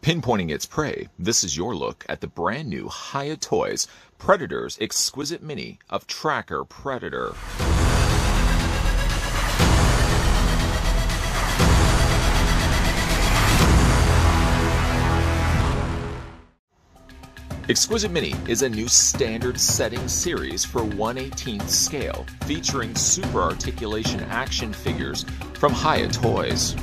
Pinpointing its prey, this is your look at the brand new Hiya Toys Predator's Exquisite Mini of Tracker Predator. Exquisite Mini is a new standard setting series for 1/18th scale, featuring super articulation action figures from Hiya Toys.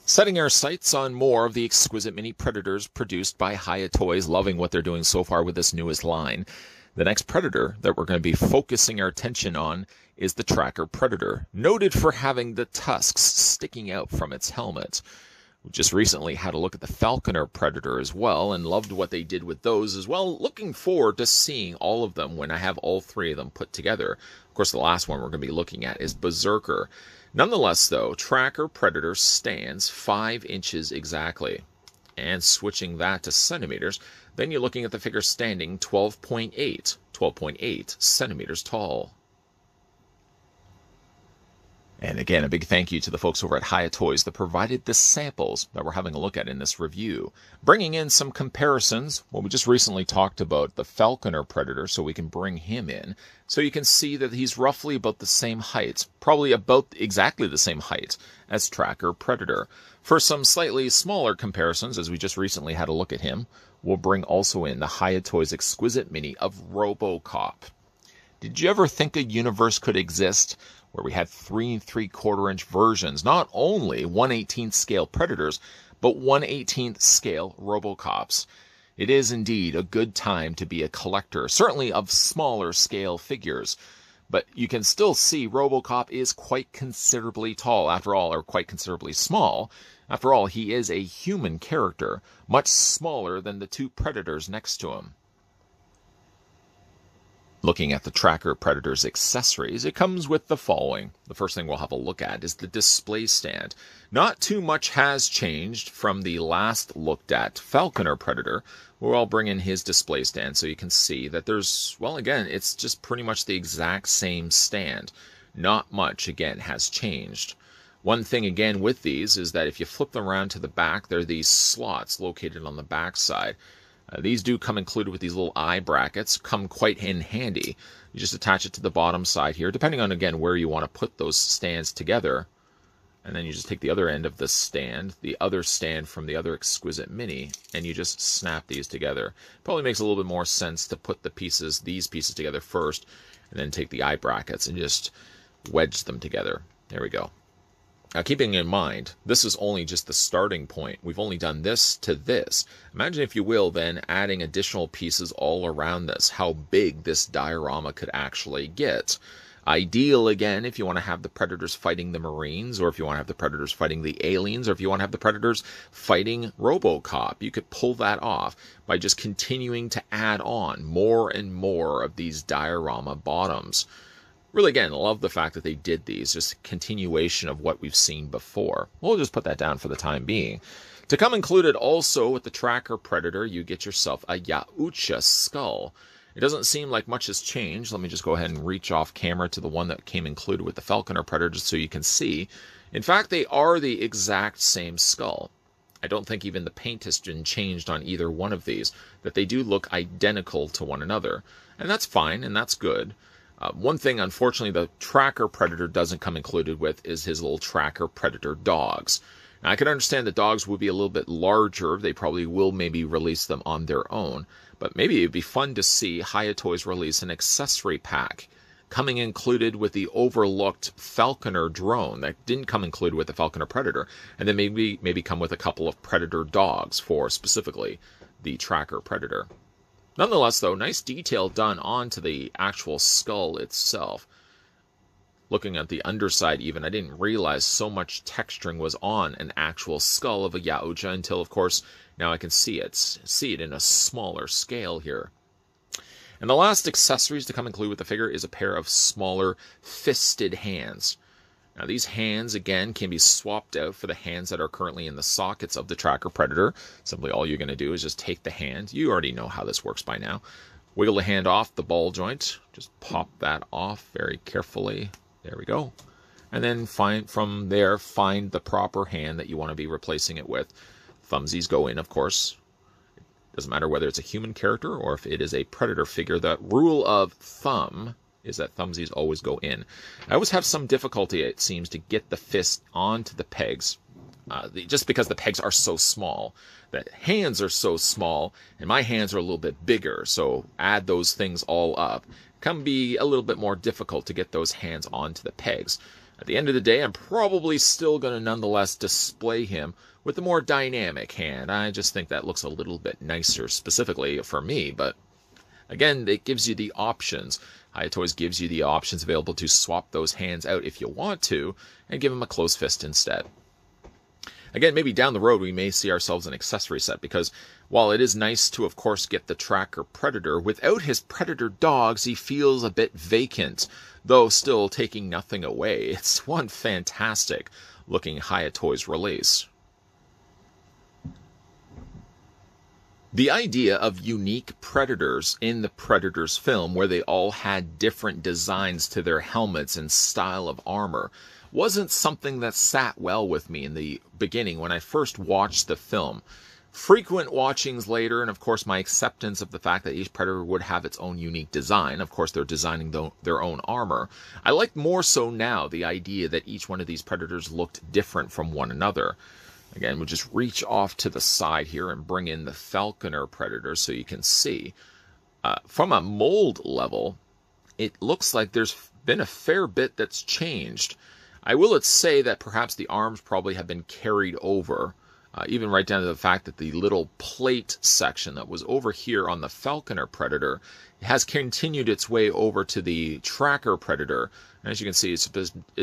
Setting our sights on more of the Exquisite Mini Predators produced by Hiya Toys, loving what they're doing so far with this newest line. The next Predator that we're going to be focusing our attention on is the Tracker Predator, noted for having the tusks sticking out from its helmet. We just recently had a look at the Falconer Predator as well, and loved what they did with those as well. Looking forward to seeing all of them when I have all three of them put together. Of course, the last one we're going to be looking at is Berserker. Nonetheless, though, Tracker Predator stands 5 inches exactly. And switching that to centimeters, then you're looking at the figure standing 12.8 centimeters tall. And again, a big thank you to the folks over at Hiya Toys that provided the samples that we're having a look at in this review. Bringing in some comparisons, well, we just recently talked about the Falconer Predator, so we can bring him in. So you can see that he's roughly about the same height, probably about exactly the same height as Tracker Predator. For some slightly smaller comparisons, as we just recently had a look at him, we'll bring also in the Hiya Toys Exquisite Mini of Robocop. Did you ever think a universe could exist where we had 3 3/4 inch versions, not only 1/18th scale Predators, but 1/18th scale Robocops? It is indeed a good time to be a collector, certainly of smaller scale figures. But you can still see Robocop is quite considerably tall after all, or quite considerably small. After all, he is a human character, much smaller than the 2 Predators next to him. Looking at the Tracker Predator's accessories, it comes with the following. The first thing we'll have a look at is the display stand. Not too much has changed from the last looked at Falconer Predator, where I'll bring in his display stand so you can see that there's, well, again, it's just pretty much the exact same stand. Not much, again, has changed. One thing, again, with these is that if you flip them around to the back, there are these slots located on the back side. These do come included with these little eye brackets, come quite in handy. You just attach it to the bottom side here, depending on, again, where you want to put those stands together. And then you just take the other end of the stand, the other stand from the other Exquisite Mini, and you just snap these together. Probably makes a little bit more sense to put these pieces together first, and then take the eye brackets and just wedge them together. There we go. Now, keeping in mind, this is only just the starting point. We've only done this to this. Imagine, if you will, then adding additional pieces all around this, how big this diorama could actually get. Ideal, again, if you want to have the Predators fighting the Marines, or if you want to have the Predators fighting the aliens, or if you want to have the Predators fighting Robocop. You could pull that off by just continuing to add on more and more of these diorama bottoms. Really, again, love the fact that they did these, just a continuation of what we've seen before. We'll just put that down for the time being. To come included also with the Tracker Predator, you get yourself a Yahucha Skull. It doesn't seem like much has changed. Let me just go ahead and reach off camera to the one that came included with the Falconer Predator so you can see. In fact, they are the exact same skull. I don't think even the paint has been changed on either one of these, that they do look identical to one another. And that's fine, and that's good. One thing, unfortunately, the Tracker Predator doesn't come included with is his little Tracker Predator dogs. Now, I can understand the dogs would be a little bit larger. They probably will maybe release them on their own. But maybe it'd be fun to see Hiya Toys release an accessory pack coming included with the overlooked Falconer drone that didn't come included with the Falconer Predator. And then maybe come with a couple of Predator dogs for specifically the Tracker Predator. Nonetheless, though, nice detail done onto the actual skull itself. Looking at the underside even, I didn't realize so much texturing was on an actual skull of a Yahucha until, of course, now I can see it in a smaller scale here. And the last accessories to come included with the figure is a pair of smaller fisted hands. Now, these hands, again, can be swapped out for the hands that are currently in the sockets of the Tracker Predator. Simply all you're going to do is just take the hand. You already know how this works by now. Wiggle the hand off the ball joint. Just pop that off very carefully. There we go. And then from there, find the proper hand that you want to be replacing it with. Thumbsies go in, of course. It doesn't matter whether it's a human character or if it is a predator figure. The rule of thumb is that thumbsies always go in. I always have some difficulty, it seems, to get the fist onto the pegs. Just because the pegs are so small. The hands are so small, and my hands are a little bit bigger. So add those things all up. It can be a little bit more difficult to get those hands onto the pegs. At the end of the day, I'm probably still going to nonetheless display him with a more dynamic hand. I just think that looks a little bit nicer specifically for me, but again, it gives you the options. Hiya Toys gives you the options available to swap those hands out if you want to, and give him a closed fist instead. Again, maybe down the road we may see ourselves an accessory set, because while it is nice to, of course, get the tracker predator, without his predator dogs he feels a bit vacant, though still taking nothing away. It's one fantastic looking Hiya Toys release. The idea of unique predators in the Predators film, where they all had different designs to their helmets and style of armor, wasn't something that sat well with me in the beginning when I first watched the film. Frequent watchings later, and of course my acceptance of the fact that each predator would have its own unique design, of course they're designing their own armor, I like more so now the idea that each one of these predators looked different from one another. Again, we'll just reach off to the side here and bring in the falconer predator so you can see. From a mold level, it looks like there's been a fair bit that's changed. I will say that perhaps the arms probably have been carried over, even right down to the fact that the little plate section that was over here on the falconer predator has continued its way over to the tracker predator. And as you can see, it's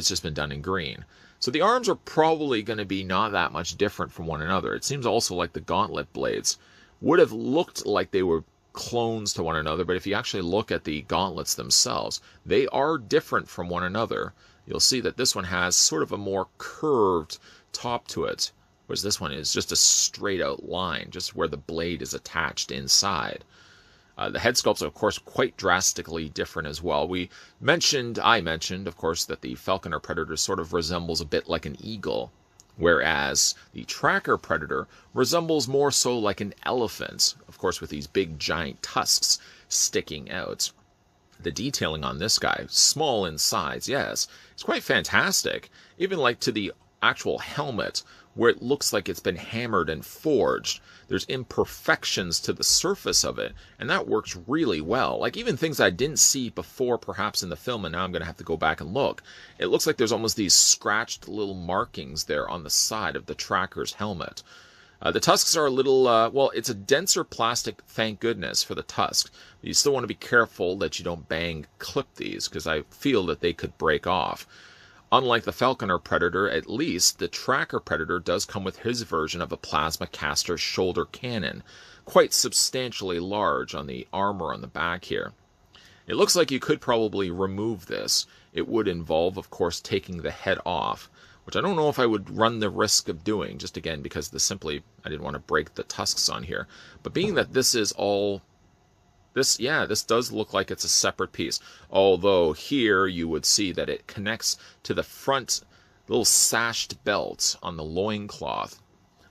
just been done in green. So the arms are probably going to be not that much different from one another. It seems also like the gauntlet blades would have looked like they were clones to one another, but if you actually look at the gauntlets themselves, they are different from one another. You'll see that this one has sort of a more curved top to it, whereas this one is just a straight out line, just where the blade is attached inside. The head sculpts are, of course, quite drastically different as well. I mentioned, of course, that the falconer predator sort of resembles a bit like an eagle, whereas the tracker predator resembles more so like an elephant, of course, with these big giant tusks sticking out. The detailing on this guy, small in size, yes, it's quite fantastic. Even like to the actual helmet, where it looks like it's been hammered and forged. There's imperfections to the surface of it, and that works really well. Like even things I didn't see before perhaps in the film, and now I'm going to have to go back and look. It looks like there's almost these scratched little markings there on the side of the tracker's helmet. The tusks are a little, well, it's a denser plastic, thank goodness, for the tusks. But you still want to be careful that you don't clip these, because I feel that they could break off. Unlike the falconer predator, at least, the tracker predator does come with his version of a plasma caster shoulder cannon, quite substantially large on the armor on the back here. It looks like you could probably remove this. It would involve, of course, taking the head off, which I don't know if I would run the risk of doing, just again because I didn't want to break the tusks on here. But being that this is all, this does look like it's a separate piece. Although here you would see that it connects to the front little sashed belt on the loincloth.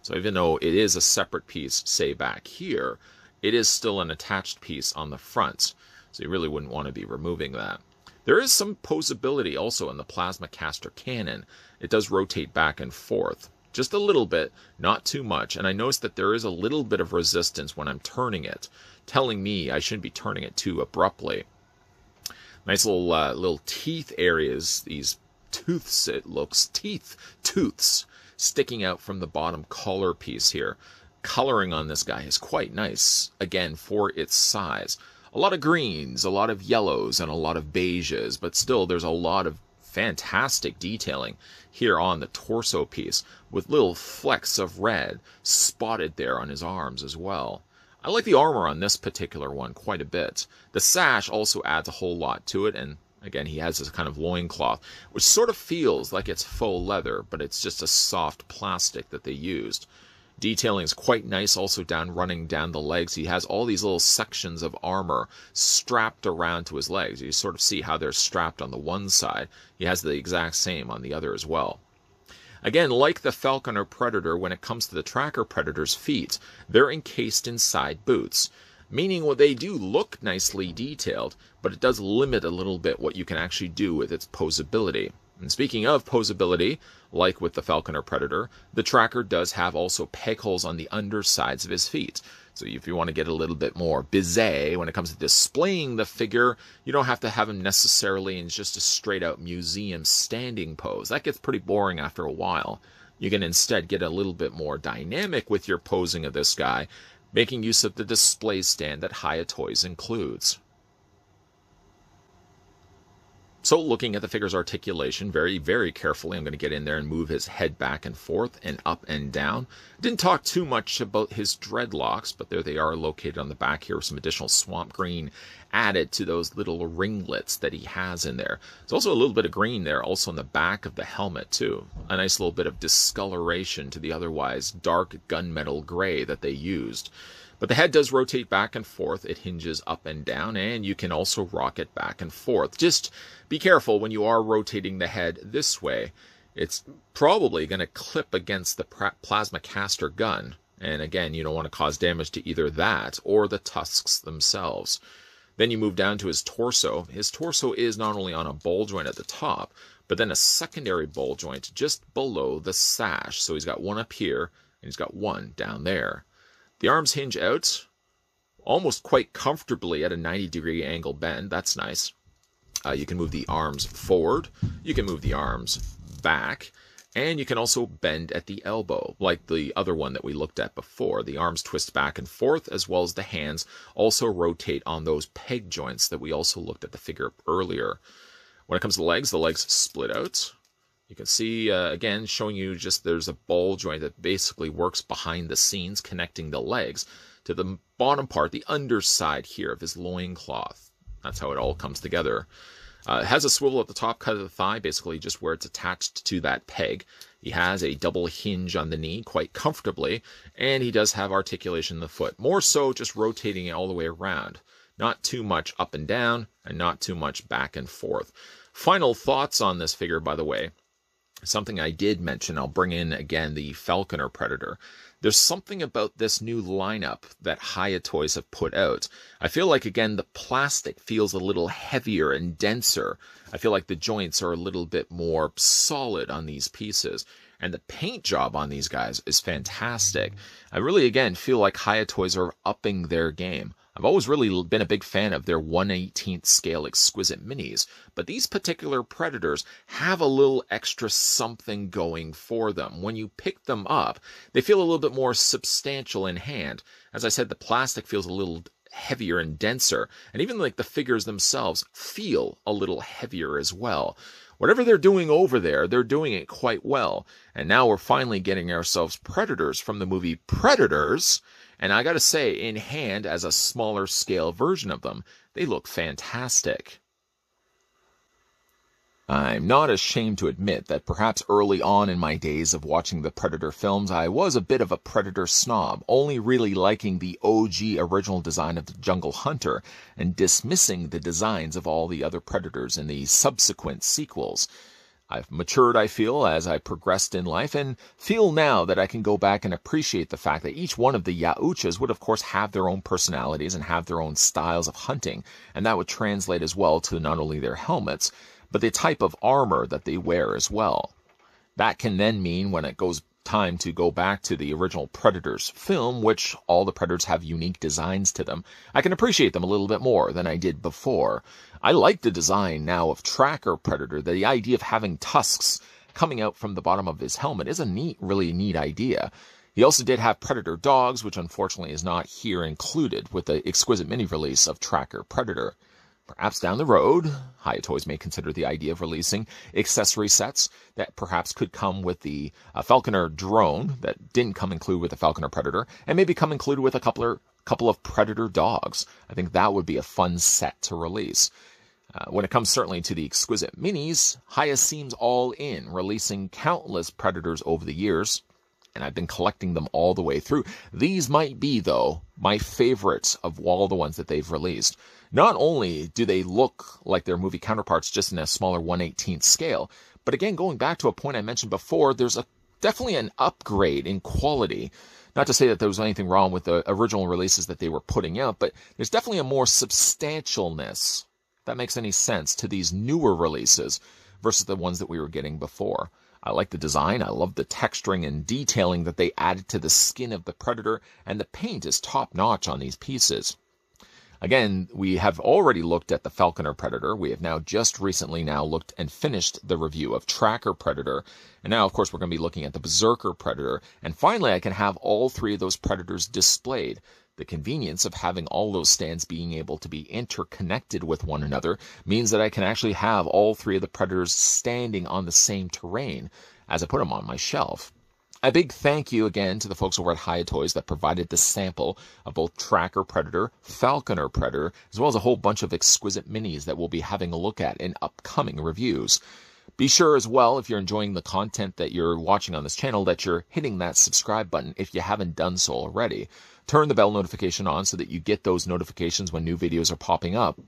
So even though it is a separate piece, say back here, it is still an attached piece on the front. So you really wouldn't want to be removing that. There is some posability also in the plasma caster cannon. It does rotate back and forth. Just a little bit, not too much. And I noticed that there is a little bit of resistance when I'm turning it, telling me I shouldn't be turning it too abruptly. Nice little teeth areas, these tooths, it looks, tooths sticking out from the bottom collar piece here. Coloring on this guy is quite nice, again, for its size. A lot of greens, a lot of yellows, and a lot of beiges, but still there's a lot of fantastic detailing here on the torso piece, with little flecks of red spotted there on his arms as well. I like the armor on this particular one quite a bit. The sash also adds a whole lot to it, and again, he has this kind of loincloth, which sort of feels like it's faux leather, but it's just a soft plastic that they used. Detailing is quite nice also running down the legs. He has all these little sections of armor strapped around to his legs. You sort of see how they're strapped on the one side. He has the exact same on the other as well. Again, like the Falcon or Predator, when it comes to the Tracker Predator's feet, they're encased in side boots, meaning what they do look nicely detailed, but it does limit a little bit what you can actually do with its posability. And speaking of posability, like with the Falcon or Predator, the Tracker does have also peg holes on the undersides of his feet. So if you want to get a little bit more bizarre when it comes to displaying the figure, you don't have to have him necessarily in just a straight-out museum standing pose. That gets pretty boring after a while. You can instead get a little bit more dynamic with your posing of this guy, making use of the display stand that Hiya Toys includes. So looking at the figure's articulation very, very carefully, I'm going to get in there and move his head back and forth and up and down. Didn't talk too much about his dreadlocks, but there they are located on the back here with some additional swamp green added to those little ringlets that he has in there. There's also a little bit of green there also on the back of the helmet too. A nice little bit of discoloration to the otherwise dark gunmetal gray that they used. But the head does rotate back and forth. It hinges up and down, and you can also rock it back and forth. Just be careful when you are rotating the head this way. It's probably going to clip against the plasma caster gun. And again, you don't want to cause damage to either that or the tusks themselves. Then you move down to his torso. His torso is not only on a ball joint at the top, but then a secondary ball joint just below the sash. So he's got one up here, and he's got one down there. The arms hinge out almost quite comfortably at a 90-degree angle bend. That's nice. You can move the arms forward. You can move the arms back. And you can also bend at the elbow, like the other one that we looked at before. The arms twist back and forth, as well as the hands also rotate on those peg joints that we also looked at the figure earlier. When it comes to the legs split out. You can see, again, showing you just there's a ball joint that basically works behind the scenes, connecting the legs to the bottom part, the underside here of his loincloth. That's how it all comes together. It has a swivel at the top cut of the thigh, basically just where it's attached to that peg. He has a double hinge on the knee quite comfortably, and he does have articulation in the foot. More so just rotating it all the way around. Not too much up and down, and not too much back and forth. Final thoughts on this figure, by the way. Something I did mention, I'll bring in again the Falcon or Predator. There's something about this new lineup that Hiya Toys have put out. I feel like, again, the plastic feels a little heavier and denser. I feel like the joints are a little bit more solid on these pieces. And the paint job on these guys is fantastic. I really, again, feel like Hiya Toys are upping their game. I've always really been a big fan of their 1/18th scale Exquisite minis, but these particular Predators have a little extra something going for them. When you pick them up, they feel a little bit more substantial in hand. As I said, the plastic feels a little heavier and denser, and even like the figures themselves feel a little heavier as well. Whatever they're doing over there, they're doing it quite well. And now we're finally getting ourselves Predators from the movie Predators. And I gotta say, in hand, as a smaller scale version of them, they look fantastic. I'm not ashamed to admit that perhaps early on in my days of watching the Predator films, I was a bit of a Predator snob, only really liking the OG original design of the Jungle Hunter, and dismissing the designs of all the other Predators in the subsequent sequels. I've matured, I feel, as I progressed in life, and feel now that I can go back and appreciate the fact that each one of the Yahuchas would, of course, have their own personalities and have their own styles of hunting, and that would translate as well to not only their helmets, but the type of armor that they wear as well. That can then mean, when it goes time to go back to the original Predators film, which all the Predators have unique designs to them, I can appreciate them a little bit more than I did before. I like the design now of Tracker Predator. The idea of having tusks coming out from the bottom of his helmet is a really neat idea. He also did have Predator dogs, which unfortunately is not here included with the Exquisite mini release of Tracker Predator. Perhaps down the road, Hiya Toys may consider the idea of releasing accessory sets that perhaps could come with the Falconer drone that didn't come included with the Falconer Predator, and maybe come included with a couple of Predator dogs. I think that would be a fun set to release. When it comes certainly to the Exquisite minis, Hiya seems all in, releasing countless Predators over the years. and I've been collecting them all the way through. These might be, though, my favorites of all the ones that they've released. Not only do they look like their movie counterparts just in a smaller 1/18th scale, but again, going back to a point I mentioned before, there's definitely an upgrade in quality. Not to say that there was anything wrong with the original releases that they were putting out, but there's definitely a more substantialness, if that makes any sense, to these newer releases versus the ones that we were getting before. I like the design. I love the texturing and detailing that they added to the skin of the Predator, and the paint is top-notch on these pieces. Again, we have already looked at the Falconer Predator. We have now just recently looked and finished the review of Tracker Predator. And now, of course, we're going to be looking at the Berserker Predator. And finally, I can have all three of those Predators displayed. The convenience of having all those stands being able to be interconnected with one another means that I can actually have all three of the Predators standing on the same terrain as I put them on my shelf. A big thank you again to the folks over at Hiya Toys that provided the sample of both Tracker Predator, Falconer Predator, as well as a whole bunch of exquisite minis that we'll be having a look at in upcoming reviews. Be sure as well, if you're enjoying the content that you're watching on this channel, that you're hitting that subscribe button if you haven't done so already. Turn the bell notification on so that you get those notifications when new videos are popping up.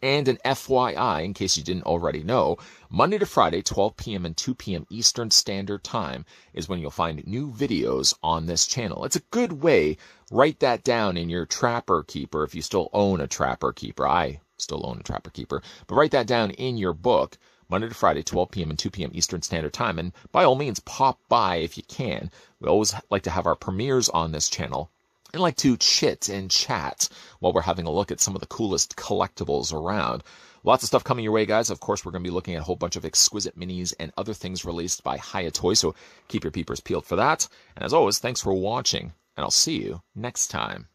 And an FYI, in case you didn't already know, Monday to Friday, 12 p.m. and 2 p.m. Eastern Standard Time is when you'll find new videos on this channel. It's a good way. Write that down in your Trapper Keeper if you still own a Trapper Keeper. I still own a Trapper Keeper. But write that down in your book, Monday to Friday, 12 p.m. and 2 p.m. Eastern Standard Time. And by all means, pop by if you can. We always like to have our premieres on this channel. And like to chit and chat while we're having a look at some of the coolest collectibles around. Lots of stuff coming your way, guys. Of course, we're going to be looking at a whole bunch of exquisite minis and other things released by Hiya Toys, so keep your peepers peeled for that. And as always, thanks for watching, and I'll see you next time.